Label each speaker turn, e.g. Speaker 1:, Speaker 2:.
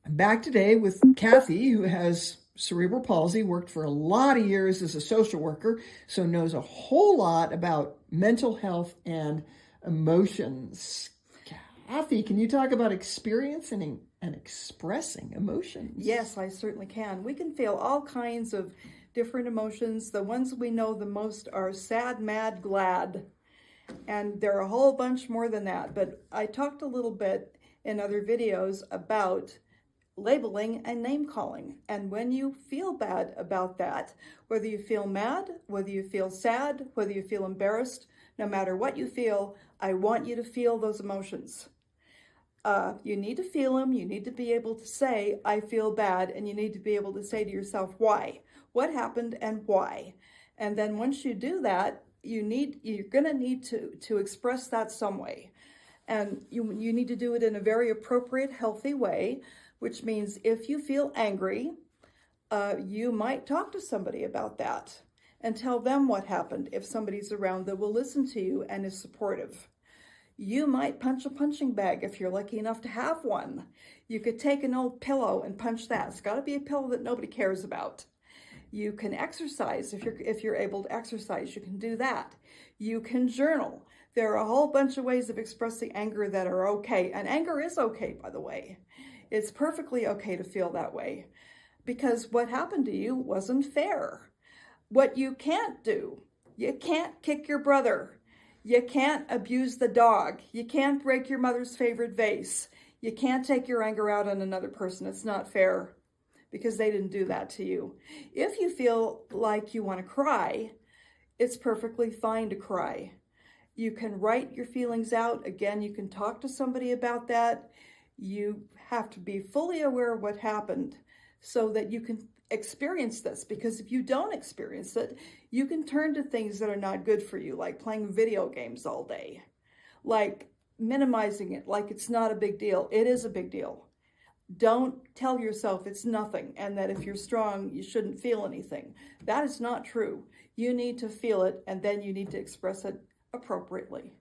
Speaker 1: Back today with Kathy, who has cerebral palsy, worked for a lot of years as a social worker, so knows a whole lot about mental health and emotions. Kathy, can you talk about experiencing and expressing emotions?
Speaker 2: Yes, I certainly can. We can feel all kinds of different emotions. The ones we know the most are sad, mad, glad. And there are a whole bunch more than that. But I talked a little bit in other videos about labeling and name calling. And when you feel bad about that, whether you feel mad, whether you feel sad, whether you feel embarrassed, no matter what you feel, I want you to feel those emotions. You need to feel them. You need to be able to say, I feel bad. And you need to be able to say to yourself, why? What happened and why? And then once you do that, you're going to need to express that some way. And you need to do it in a very appropriate, healthy way, which means if you feel angry, you might talk to somebody about that and tell them what happened if somebody's around that will listen to you and is supportive. You might punch a punching bag if you're lucky enough to have one. You could take an old pillow and punch that. It's got to be a pillow that nobody cares about. You can exercise if you're able to exercise. You can do that. You can journal. There are a whole bunch of ways of expressing anger that are okay. And anger is okay, by the way. It's perfectly okay to feel that way because what happened to you wasn't fair. What you can't do, you can't kick your brother. You can't abuse the dog. You can't break your mother's favorite vase. You can't take your anger out on another person. It's not fair because they didn't do that to you. If you feel like you want to cry, it's perfectly fine to cry. You can write your feelings out. Again, you can talk to somebody about that. You have to be fully aware of what happened so that you can experience this, because if you don't experience it, you can turn to things that are not good for you, like playing video games all day, like minimizing it, like it's not a big deal. It is a big deal. Don't tell yourself it's nothing and that if you're strong, you shouldn't feel anything. That is not true. You need to feel it, and then you need to express it appropriately.